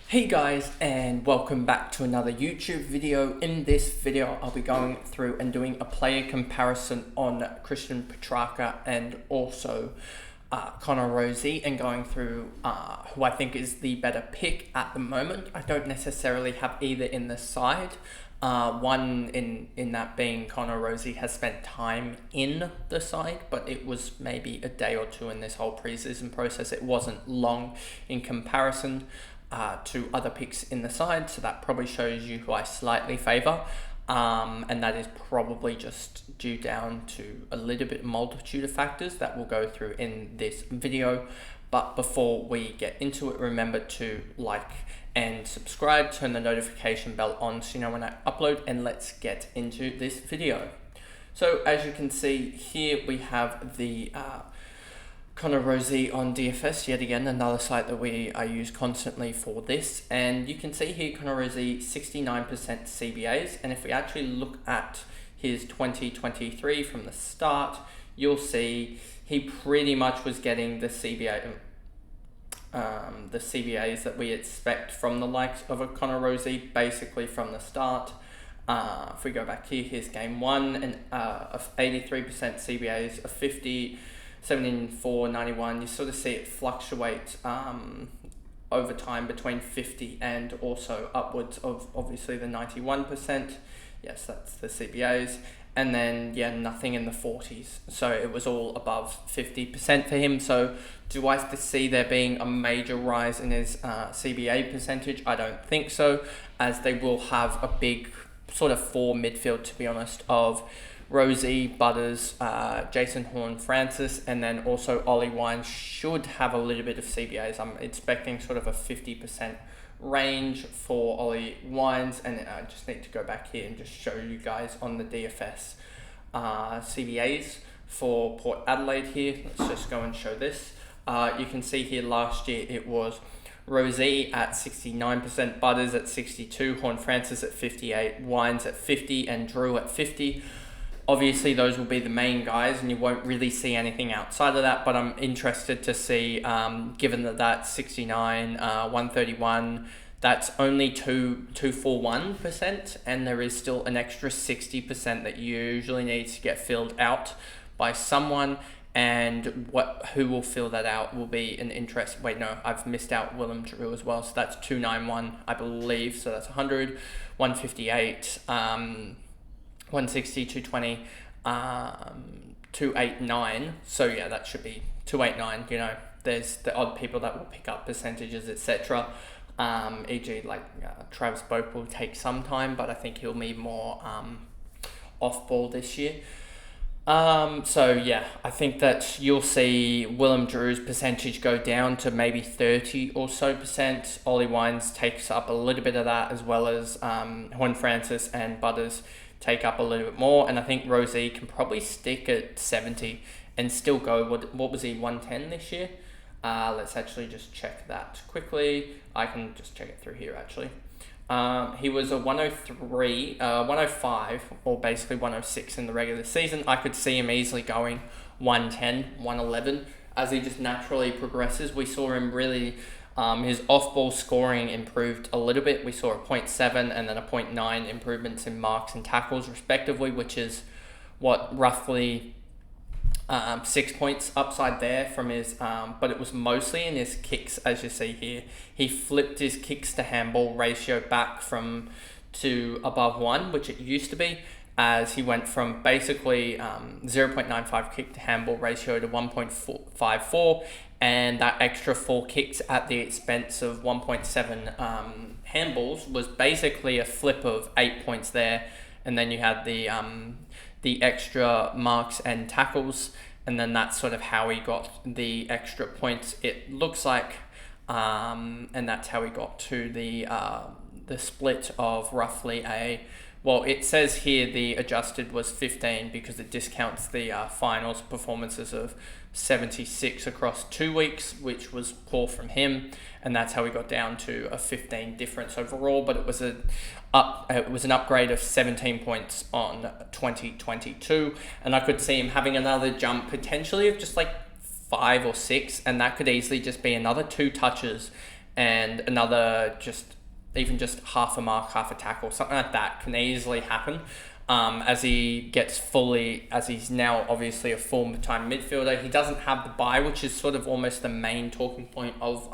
Hey guys, and welcome back to another YouTube video. In this video I'll be going through and doing a player comparison on Christian Petracca and also Rozee, and going through who I think is the better pick at the moment. I don't necessarily have either in the side. One in that being Rozee has spent time in the side, but it was maybe a day or two in this whole preseason process. It wasn't long in comparison to other picks in the side, so that probably shows you who I slightly favour, and that is probably just due down to a little bit multitude of factors that we'll go through in this video. But before we get into it, remember to like and subscribe, turn the notification bell on so you know when I upload, and let's get into this video. So as you can see here, we have the Rozee on DFS, yet again another site that I use constantly for this, and you can see here Rozee 69% CBAs, and if we actually look at his 2023 from the start, you'll see he pretty much was getting the CBAs that we expect from the likes of a Rozee basically from the start. If we go back here, here's game one, and of 83% CBAs, of 50, 74, 91, you sort of see it fluctuate over time between 50 and also upwards of obviously the 91%. Yes, that's the CBAs. And then, yeah, nothing in the 40s. So it was all above 50% for him. So do I see there being a major rise in his CBA percentage? I don't think so, as they will have a big sort of four midfield, to be honest, of Rozee, Butters, Jason Horne-Francis, and then also Ollie Wines should have a little bit of CBAs. I'm expecting sort of a 50% range for Ollie Wines, and I just need to go back here and just show you guys on the DFS CBAs for Port Adelaide here. Let's just go and show this. You can see here last year it was Rozee at 69%, Butters at 62%, Horne-Francis at 58%, Wines at 50%, and Drew at 50%. Obviously, those will be the main guys, and you won't really see anything outside of that, but I'm interested to see, given that that's 69, 131, that's only 241%, and there is still an extra 60% that usually needs to get filled out by someone, and who will fill that out will be an interest. Wait, no, I've missed out Willem Drew as well, so that's 291, I believe, so that's 100, 158, 160, 220, 289. So yeah, that should be 289. You know, there's the odd people that will pick up percentages, etc. E.g. like Travis Boak will take some time, but I think he'll be more off ball this year. So yeah, I think that you'll see Willem Drew's percentage go down to maybe 30 or so percent. Ollie Wines takes up a little bit of that, as well as Horne-Francis and Butters take up a little bit more, and I think Rozee can probably stick at 70 and still go. What was he, 110 this year? Let's actually just check that quickly. I can just check it through here actually. He was a 103, 105, or basically 106 in the regular season. I could see him easily going 110, 111 as he just naturally progresses. We saw him really, his off-ball scoring improved a little bit. We saw a 0.7 and then a 0.9 improvements in marks and tackles respectively, which is what, roughly 6 points upside there from his, but it was mostly in his kicks, as you see here. He flipped his kicks to handball ratio back to above 1, which it used to be, as he went from basically 0.95 kick to handball ratio to 1.54, and that extra 4 kicks at the expense of 1.7 handballs was basically a flip of 8 points there. And then you had the extra marks and tackles, and then that's sort of how he got the extra points, it looks like, and that's how he got to the split of roughly well, it says here the adjusted was 15 because it discounts the finals performances of 76 across 2 weeks, which was poor from him, and that's how we got down to a 15 difference overall. But it was an upgrade of 17 points on 2022, and I could see him having another jump potentially of just like 5 or 6, and that could easily just be another 2 touches and another even just half a mark, half a tackle, something like that can easily happen. As he's now obviously a full-time midfielder. He doesn't have the bye, which is sort of almost the main talking point of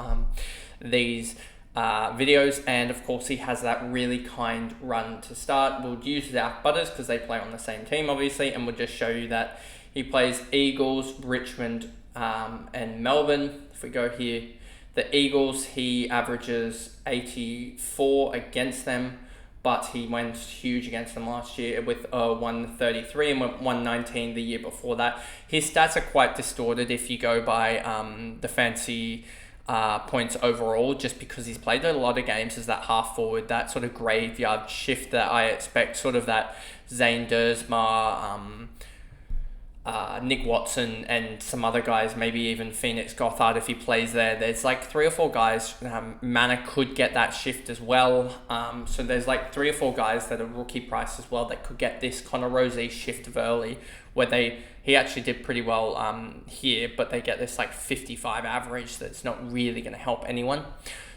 these videos, and of course he has that really kind run to start. We'll use Zach Butters because they play on the same team, obviously, and we'll just show you that he plays Eagles, Richmond, and Melbourne. If we go here, the Eagles, he averages 84 against them, but he went huge against them last year with 133 and went 119 the year before that. His stats are quite distorted if you go by the fancy points overall, just because he's played a lot of games as that half forward, that sort of graveyard shift that I expect, sort of that Zane Dersma, Nick Watson, and some other guys, maybe even Phoenix Gothard if he plays there. There's like 3 or 4 guys. Mana could get that shift as well. So there's like 3 or 4 guys that are rookie price as well that could get this Connor Rozee shift of early, where he actually did pretty well here, but they get this like 55 average that's not really going to help anyone.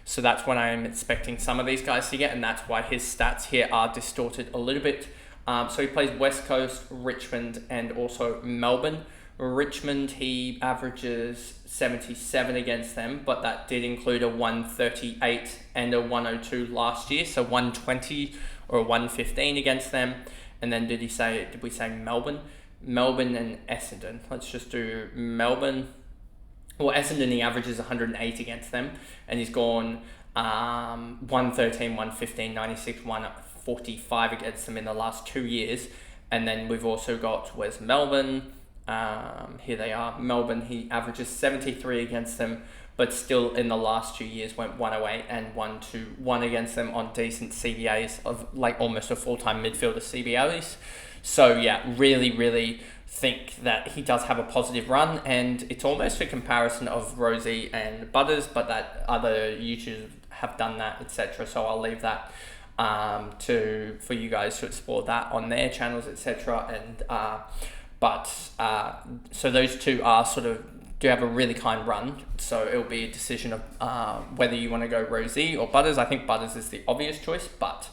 So that's what I'm expecting some of these guys to get, and that's why his stats here are distorted a little bit. So he plays West Coast, Richmond, and also Melbourne. Richmond, he averages 77 against them, but that did include a 138 and a 102 last year, so 120 or 115 against them. And then did we say Melbourne? Melbourne and Essendon. Let's just do Melbourne. Well, Essendon, he averages 108 against them, and he's gone 113, 115, 96, 145 against them in the last 2 years. And then we've also got, where's Melbourne? Here they are. Melbourne, he averages 73 against them, but still in the last 2 years went 108 and 121 against them on decent CBAs of like almost a full-time midfielder CBAs. So yeah, really think that he does have a positive run, and it's almost a comparison of Rozee and Butters, but that other YouTubers have done that, etc. So I'll leave that for you guys to explore that on their channels, etc. And so those two are do have a really kind run, so it'll be a decision of whether you want to go Rozee or Butters. I think Butters is the obvious choice, but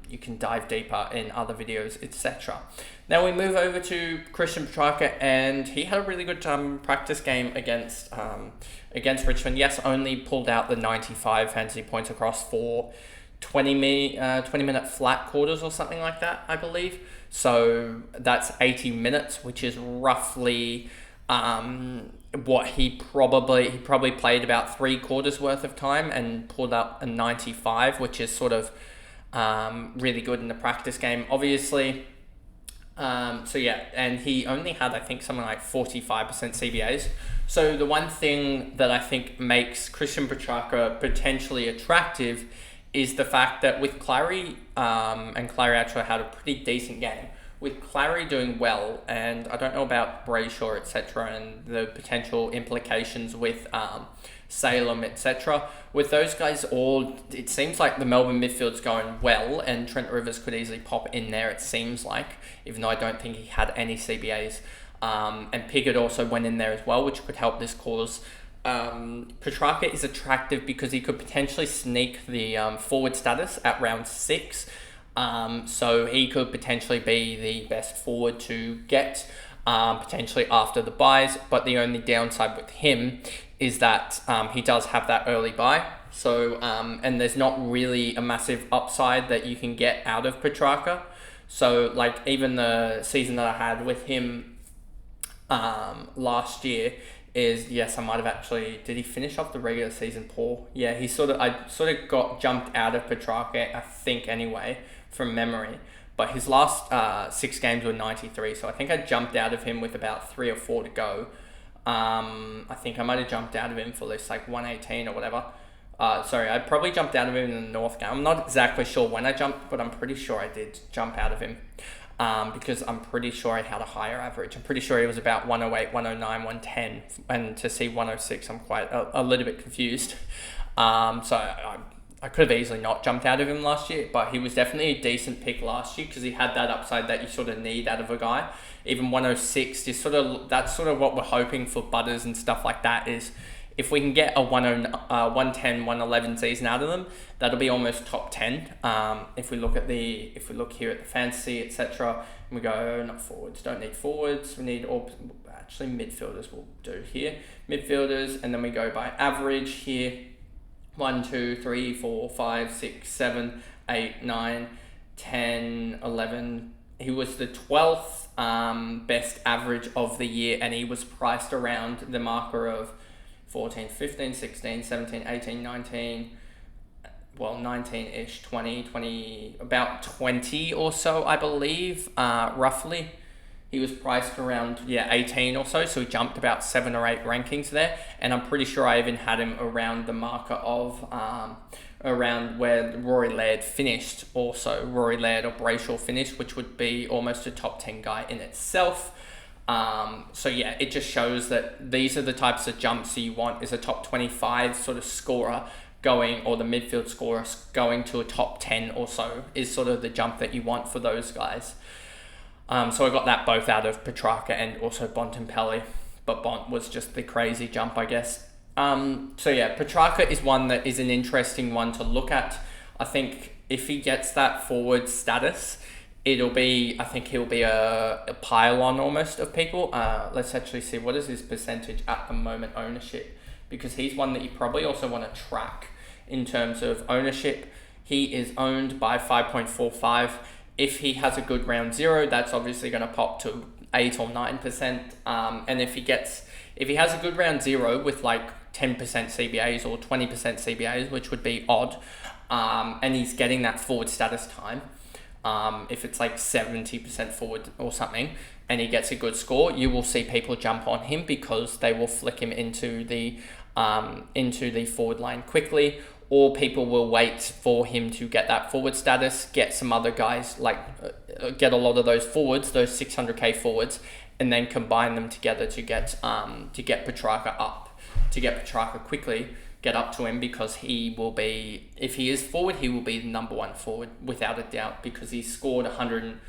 you can dive deeper in other videos, etc. Now we move over to Christian Petracca, and he had a really good practice game against Richmond. Yes, only pulled out the 95 fantasy points across for 20-minute flat quarters or something like that, I believe. So that's 80 minutes, which is roughly what he probably played about 3 quarters worth of time and pulled up a 95, which is sort of really good in the practice game, obviously. So yeah, and he only had, I think, something like 45% CBAs. So the one thing that I think makes Christian Petracca potentially attractive is the fact that with Clary, and Clary actually had a pretty decent game, with Clary doing well, and I don't know about Brayshaw, etc., and the potential implications with Salem, etc. With those guys all, it seems like the Melbourne midfield's going well, and Trent Rivers could easily pop in there, it seems like, even though I don't think he had any CBAs. And Piggott also went in there as well, which could help this cause. Petracca is attractive because he could potentially sneak the forward status at round 6. So he could potentially be the best forward to get potentially after the buys, but the only downside with him is that he does have that early buy. So and there's not really a massive upside that you can get out of Petracca. So like even the season that I had with him last year is, yes, I might have actually, did he finish off the regular season poor? Yeah, I got jumped out of Petracca, I think anyway, from memory. But his last 6 games were 93, so I think I jumped out of him with about 3 or 4 to go. I think I might have jumped out of him for this like 118 or whatever. I probably jumped out of him in the North game. I'm not exactly sure when I jumped, but I'm pretty sure I did jump out of him. Because I'm pretty sure I had a higher average. I'm pretty sure he was about 108, 109, 110, and to see 106, I'm quite a little bit confused. I could have easily not jumped out of him last year, but he was definitely a decent pick last year because he had that upside that you sort of need out of a guy. Even 106 is that's sort of what we're hoping for Butters and stuff like that, is If we can get a 110, 111 season out of them, that'll be almost top 10. If we look here at the fantasy, etc., and we go, not forwards, don't need forwards, we need all, actually midfielders will do here. Midfielders, and then we go by average here. 1, 2, 3, 4, 5, 6, 7, 8, 9, 10, 11. He was the 12th best average of the year, and he was priced around the marker of 14, 15, 16, 17, 18, 19, well, 19-ish, 20, about 20 or so, I believe, roughly. He was priced around, 18 or so he jumped about 7 or 8 rankings there, and I'm pretty sure I even had him around the marker of, around where Rory Laird finished also, Rory Laird or Brayshaw finished, which would be almost a top 10 guy in itself. It just shows that these are the types of jumps you want, is a top 25 sort of scorer going, or the midfield scorer going to a top 10 or so, is sort of the jump that you want for those guys. So I got that both out of Petracca and also Bontempelli, but Bont was just the crazy jump, I guess. Petracca is one that is an interesting one to look at. I think if he gets that forward status, he'll be a pile-on almost of people. Let's actually see, what is his percentage at the moment ownership? Because he's one that you probably also want to track in terms of ownership. He is owned by 5.45. If he has a good round 0, that's obviously going to pop to 8 or 9%. And if he has a good round 0 with like 10% CBAs or 20% CBAs, which would be odd, and he's getting that forward status time, if it's like 70% forward or something, and he gets a good score, you will see people jump on him because they will flick him into the forward line quickly, or people will wait for him to get that forward status, get some other guys, get a lot of those forwards, those 600k forwards, and then combine them together to get Petracca up, to get Petracca quickly, get up to him, because he will be, if he is forward, he will be the number 1 forward without a doubt, because he's scored 100.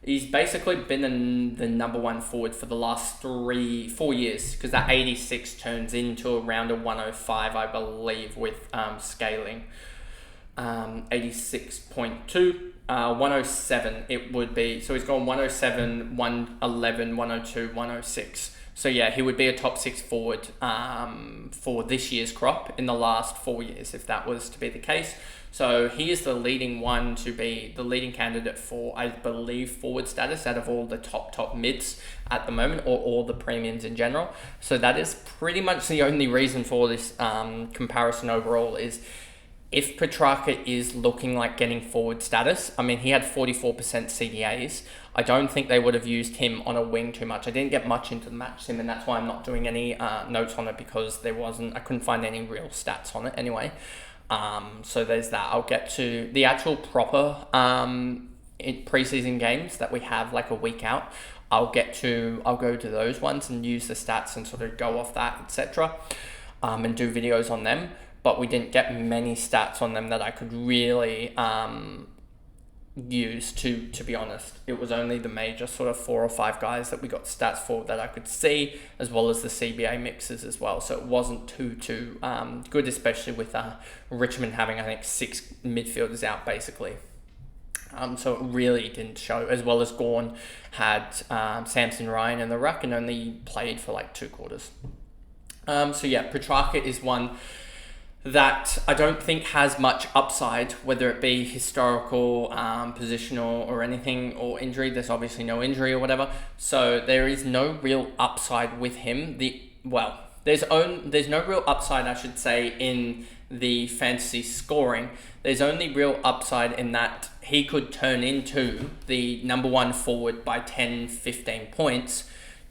He's basically been the number 1 forward for the last 4 years, because that 86 turns into around a 105, I believe, with scaling. 86.2, 107 it would be. So he's gone 107, 111, 102, 106. So yeah, he would be a top 6 forward for this year's crop in the last 4 years, if that was to be the case. So he is the leading one to be the leading candidate for, I believe, forward status out of all the top mids at the moment, or all the premiums in general. So that is pretty much the only reason for this comparison overall, is if Petracca is looking like getting forward status. I mean, he had 44% CDAs. I don't think they would have used him on a wing too much. I didn't get much into the match sim, and that's why I'm not doing any notes on it, because I couldn't find any real stats on it anyway. So there's that. I'll get to the actual proper preseason games that we have like a week out. I'll go to those ones and use the stats and sort of go off that, etc. And do videos on them. But we didn't get many stats on them that I could really use, to be honest. It was only the major sort of 4 or 5 guys that we got stats for that I could see, as well as the CBA mixes as well. So it wasn't too good, especially with Richmond having, I think, 6 midfielders out basically. So it really didn't show, as well as Gawn had Samson Ryan in the ruck and only played for like 2 quarters. Petracca is one that I don't think has much upside, whether it be historical, positional, or anything, or injury. There's obviously no injury or whatever, so there is no real upside with him. There's no real upside, I should say, in the fantasy scoring. There's only real upside in that he could turn into the number 1 forward by 10, 15 points,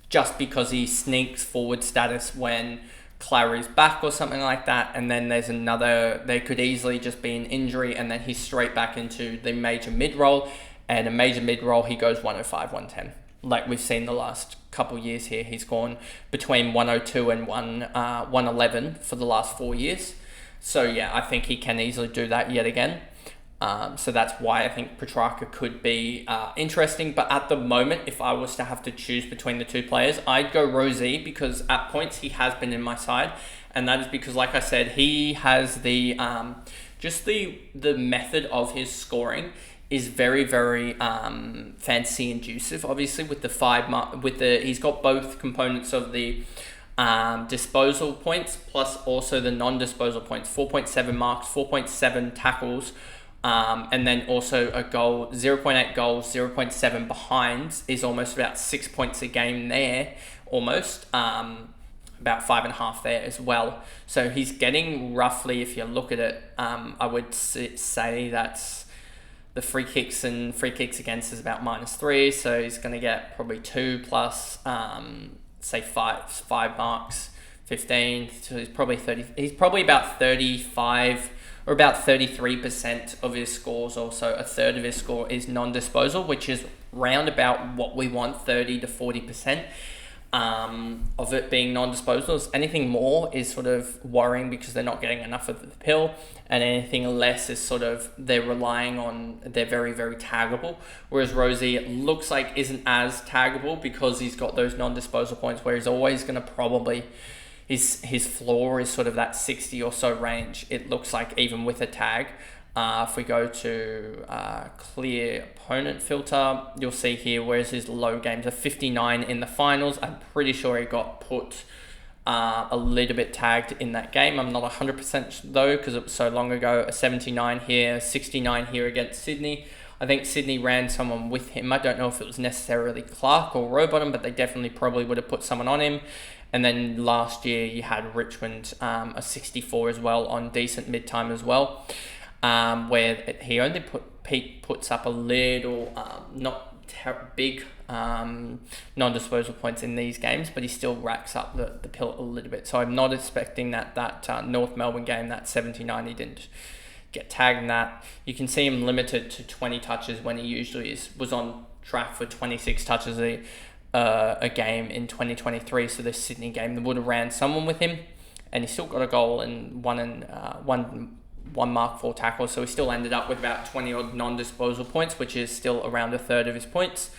just because he sneaks forward status when Clary's back or something like that, and then there could easily just be an injury, and then he's straight back into the major mid-roll, and a major mid-roll he goes 105, 110. Like we've seen the last couple years here, he's gone between 102 and 111 for the last 4 years. So yeah, I think he can easily do that yet again. So that's why I think Petracca could be interesting. But at the moment, if I was to have to choose between the 2 players, I'd go Rozee, because at points he has been in my side, and that is because, like I said, he has the just the method of his scoring is very, very fancy inducive. Obviously, with the he's got both components of the disposal points plus also the non-disposal points. 4.7 marks, 4.7 tackles, and then also a goal, 0.8 goals, 0.7 behinds is almost about 6 points a game there, almost. About 5.5 there as well. So he's getting roughly, if you look at it, I would say that's the free kicks against is about -3. So he's going to get probably 2 plus, say five marks, 15. So he's probably 30. He's probably about 35 or about 33% of his scores. Also, a third of his score is non-disposal, which is round about what we want, 30 to 40%. Of it being non-disposals. Anything more is sort of worrying because they're not getting enough of the pill, and anything less is sort of they're relying on, they're very, very taggable. Whereas Rozee, it looks like isn't as taggable because he's got those non-disposal points where he's always going to probably, his floor is sort of that 60 or so range. It looks like even with a tag. If we go to clear opponent filter, you'll see here where's his low games, a 59 in the finals. I'm pretty sure he got put a little bit tagged in that game. I'm not 100% though because it was so long ago. A 79 here, 69 here against Sydney. I think Sydney ran someone with him. I don't know if it was necessarily Clark or Rowbottom, but they definitely probably would have put someone on him. And then last year you had Richmond, a 64 as well on decent mid-time as well. Where he only puts up a little, not big non-disposal points in these games, but he still racks up the pill a little bit. So I'm not expecting that North Melbourne game, that 79, he didn't get tagged in that. You can see him limited to 20 touches when he usually was on track for 26 touches a game in 2023. So this Sydney game, they would have ran someone with him, and he still got a goal and one mark, 4 tackles, so he still ended up with about 20 odd non-disposal points, which is still around a third of his points.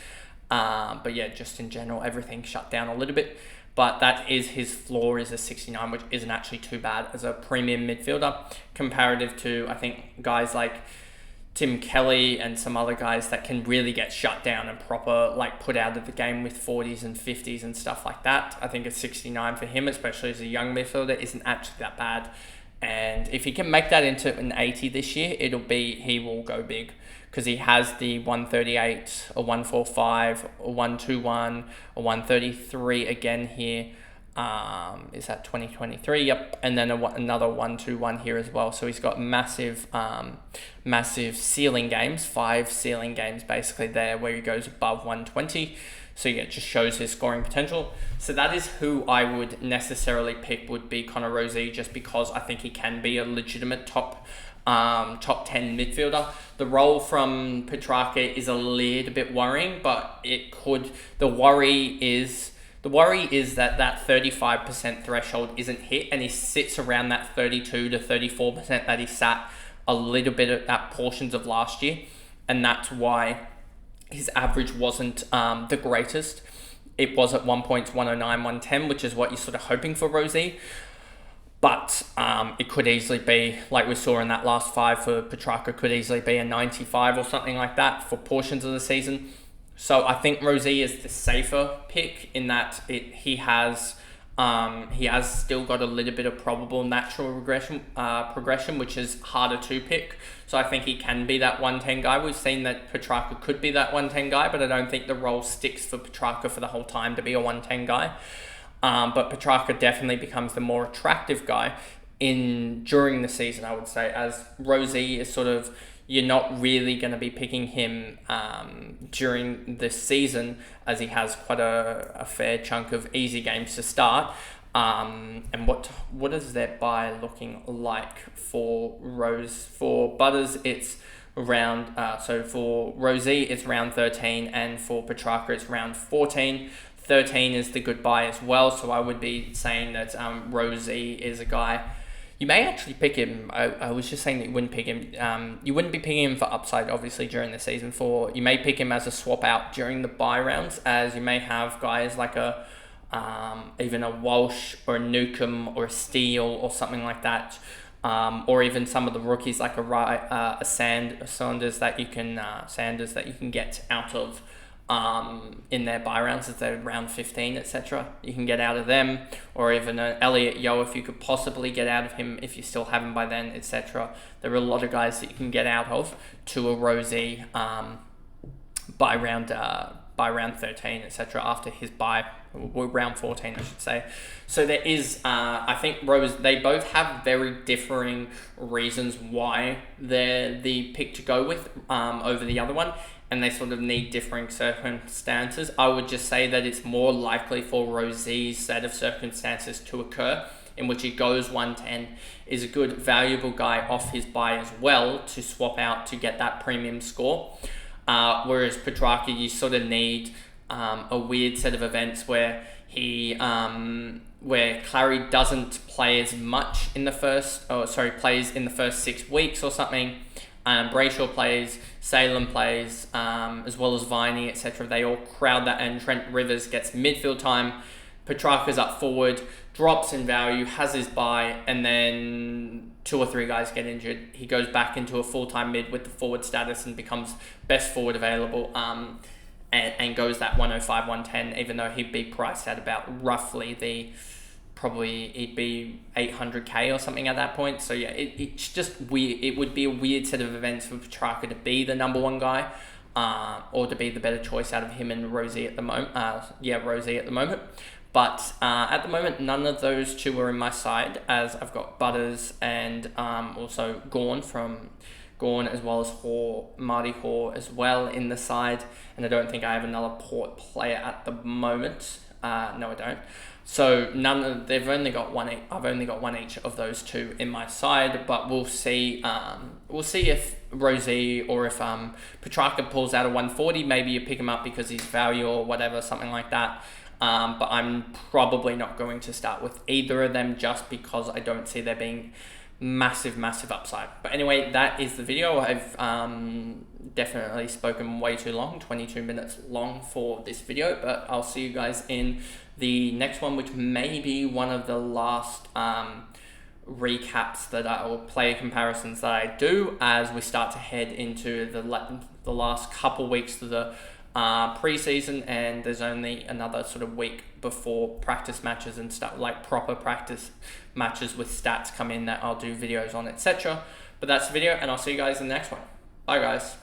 But yeah, just in general, everything shut down a little bit. But that is his floor is a 69, which isn't actually too bad as a premium midfielder, comparative to, I think, guys like Tim Kelly and some other guys that can really get shut down and proper, like, put out of the game with 40s and 50s and stuff like that. I think a 69 for him, especially as a young midfielder, isn't actually that bad. And if he can make that into an 80 this year, he will go big because he has the 138, a 145, a 121, a 133 again here. Is that 2023? Yep. And then another 121 here as well. So he's got massive ceiling games, 5 ceiling games basically there where he goes above 120. So yeah, it just shows his scoring potential. So that is who I would necessarily pick, would be Connor Rozee, just because I think he can be a legitimate top 10 midfielder. The role from Petracca is a little bit worrying, but it could. The worry is that 35% threshold isn't hit, and he sits around that 32 to 34% that he sat a little bit at portions of last year, and that's why his average wasn't the greatest. It was at 1.109, 110, which is what you're sort of hoping for Rozee. But it could easily be, like we saw in that last 5 for Petracca, could easily be a 95 or something like that for portions of the season. So I think Rozee is the safer pick in that he has still got a little bit of probable natural progression, which is harder to pick. So I think he can be that 110 guy. We've seen that Petracca could be that 110 guy, but I don't think the role sticks for Petracca for the whole time to be a 110 guy. But Petracca definitely becomes the more attractive guy during the season, I would say, as Rozee is sort of, you're not really going to be picking him during the season, as he has quite a fair chunk of easy games to start. And what is their buy looking like for Butters? It's around so for Rozee it's round 13, and for Petracca it's round 14. 13 is the good buy as well, so I would be saying that Rozee is a guy. You may actually pick him. I was just saying that you wouldn't pick him. You wouldn't be picking him for upside, obviously, during the season. You may pick him as a swap out during the bye rounds, as you may have guys like a even a Walsh or a Newcomb or a Steele or something like that, or even some of the rookies like a Sanders that you can get out of in their buy rounds, if they're round 15, etc. You can get out of them, or even an Elliot Yeo if you could possibly get out of him if you still have him by then, etc. There are a lot of guys that you can get out of to a Rozee by round 13, etc. after his bye, or round 14, I should say. So there is, I think they both have very differing reasons why they're the pick to go with over the other one, and they sort of need differing circumstances. I would just say that it's more likely for Rozee's set of circumstances to occur, in which he goes 110, is a good valuable guy off his bye as well to swap out to get that premium score. Whereas Petracca, you sort of need a weird set of events where where Clary doesn't play as much in the plays in the first 6 weeks or something. Brayshaw plays, Salem plays, as well as Viney, etc. They all crowd that, and Trent Rivers gets midfield time. Petracca's up forward, drops in value, has his bye, and then 2 or 3 guys get injured. He goes back into a full-time mid with the forward status and becomes best forward available, and goes that 105, 110, even though he'd be priced at about roughly he'd be 800k or something at that point. So yeah, it's just weird. It would be a weird set of events for Petracca to be the number one guy, or to be the better choice out of him and Rozee at the moment. Rozee at the moment. But at the moment, none of those two are in my side, as I've got Butters and also Gawn, as well as Marty Hoare as well in the side. And I don't think I have another Port player at the moment. No, I don't. So they've only got one. I've only got one each of those two in my side, but we'll see. We'll see if Rozee or if Petracca pulls out a 140. Maybe you pick him up because he's value or whatever, something like that. But I'm probably not going to start with either of them just because I don't see there being massive upside. But anyway, that is the video. I've definitely spoken way too long, 22 minutes long for this video, but I'll see you guys in the next one, which may be one of the last recaps or player comparisons that I do as we start to head into the last couple weeks of the pre-season, and there's only another sort of week before practice matches and stuff, like proper practice matches with stats come in that I'll do videos on, etc. But that's the video, and I'll see you guys in the next one. Bye guys.